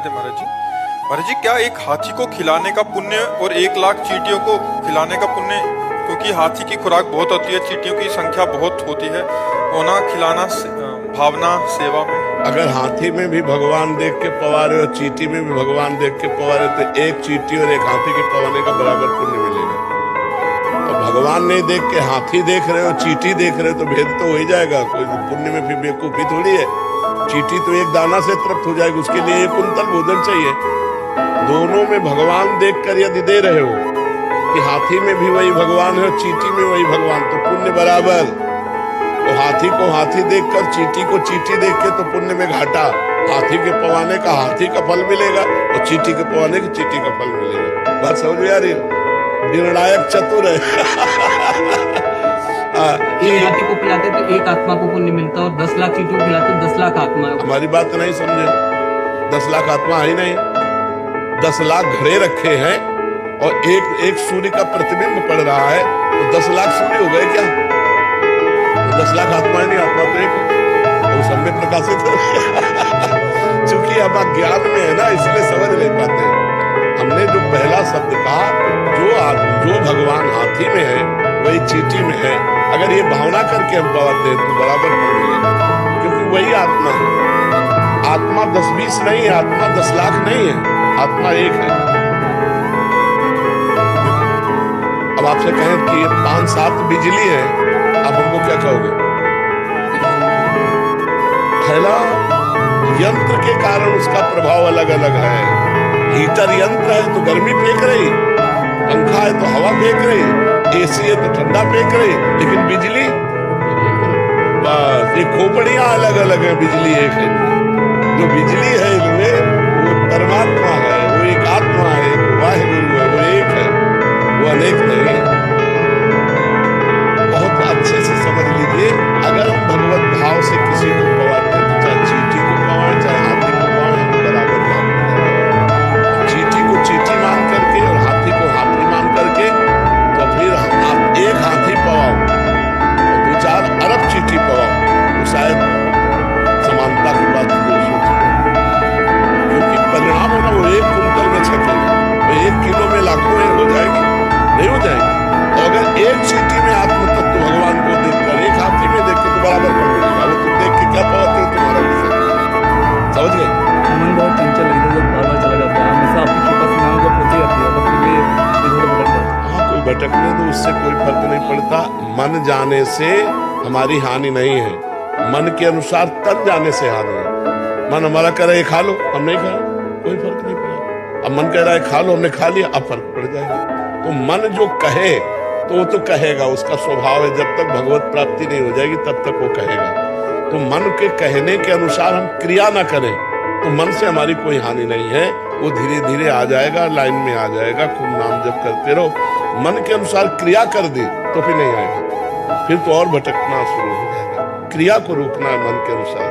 महाराज जी, क्या एक हाथी को खिलाने का पुण्य और 1 लाख चींटियों को खिलाने का पुण्य, क्योंकि हाथी की खुराक बहुत होती है, चींटियों की संख्या बहुत होती है, होना खिलाना भावना सेवा में। अगर हाथी में भी भगवान देख के पवारे और चींटी में भी भगवान देख के पवारे तो एक चींटी और एक हाथी के पवाने का बराबर पुण्य मिलेगा। और भगवान नहीं देख के हाथी देख रहे हो, चींटी देख रहे हो, तो भेद तो हो ही जाएगा। कोई पुण्य में फिर बेवकूफी थोड़ी है। चींटी तो एक दाना से तृप्त हो जाएगी, उसके लिए 1 कुंतल भोजन चाहिए। दोनों में भगवान देखकर यदि दे रहे हो कि हाथी में भी वही भगवान है और चींटी में वही भगवान, तो पुण्य बराबर। तो हाथी को हाथी देखकर चींटी को चींटी देख के तो पुण्य में घाटा। हाथी के पवाने का हाथी का फल मिलेगा और चींटी के पवाने की चींटी का फल मिलेगा। बात समझ में आ रही है? निर्णायक चतुर है। एक हाथी को खिलाते तो 1 आत्मा को पुण्य मिलता, और 10 लाख चींटी को खिलाते तो 10 लाख आत्मा। हमारी बात नहीं समझे। 10 लाख आत्मा ही नहीं, 10 लाख घड़े रखे हैं और एक सूर्य का प्रतिबिंब पड़ रहा है, तो 10 लाख सूर्य हो गए क्या? तो 10 लाख आत्मा नहीं, आत्मा तो एक है, वो सब में प्रकाशित है। चूंकि अब अज्ञान में है ना, इसलिए समझ नहीं पाते हैं। हमने जो पहला शब्द कहा, जो भगवान हाथी में है वही चींटी में है, अगर ये भावना करके हम पवाते हैं तो बराबर मिलेगा, क्योंकि वही आत्मा है। आत्मा 10-20 नहीं है, आत्मा 10 लाख नहीं है, आत्मा एक है। अब आपसे कहें कि ये 5-7 बिजली है, आप हमको क्या कहोगे? पहला यंत्र के कारण उसका प्रभाव अलग अलग है। हीटर यंत्र है तो गर्मी फेंक रही, पंखा है तो हवा फेंक रही, एसी है तो ठंडा फेंक रही, लेकिन बिजली बस ये खोपड़ियां अलग अलग है, बिजली एक है। जो बिजली है इनमें वो परमात्मा है, वो एक आत्मा है, वाहिगुरु है, वो एक है, वो अनेक नहीं है। बहुत अच्छे से समझ लीजिए, अगर हम भगवत भाव से किसी को पवाते हैं तो चाहे चींटी को पवाएं चाहे हाथी को पवाएं, हम बराबर लाभ मिलेगा। चींटी को चींटी मान करके और हाथी को हाथी मान करके, तो फिर आप एक हाथी पवाओ और 2-4 अरब चींटी पवाओ, वो शायद समानता की बात कोई सोच, क्योंकि परिणाम होना वो 1 कुंतल में छकेगा, वो 1 किलो में लाखों में हो जाएगी, नहीं हो जाएगी। और अगर एक चींटी में आत्म तत्व भगवान को देखकर एक हाथी में देख के तो बराबर कर मिलेगा। वो तुम देख के क्या पाते हो, तुम्हारा विषय समझ गए? मन बहुत चंचल है, जब बार-बार चला जाता है, हमेशा आपकी कृपा से नाम जब होती रहती है, बस ये इधर भटक जाता है। हाँ, कोई भटकने तो उससे कोई फर्क नहीं पड़ता। मन जाने से हमारी हानि नहीं है, मन के अनुसार तन जाने से हानि है। मन हमारा कह रहा है खा लो, हम नहीं खाए, कोई फर्क नहीं पड़ा। अब मन कह रहा है खा लो, हमने खा लिया, अब फर्क पड़ जाएगा। तो मन जो कहे तो वो तो कहेगा, उसका स्वभाव है। जब तक भगवत प्राप्ति नहीं हो जाएगी तब तक वो कहेगा। तो मन के कहने के अनुसार हम क्रिया ना करें तो मन से हमारी कोई हानि नहीं है। वो धीरे धीरे आ जाएगा, लाइन में आ जाएगा। खूब नाम जप करते रहो, मन के अनुसार क्रिया कर दी तो फिर नहीं आएगा, फिर तो और भटकना शुरू हो जाएगा। क्रिया को रोकना है मन के अनुसार।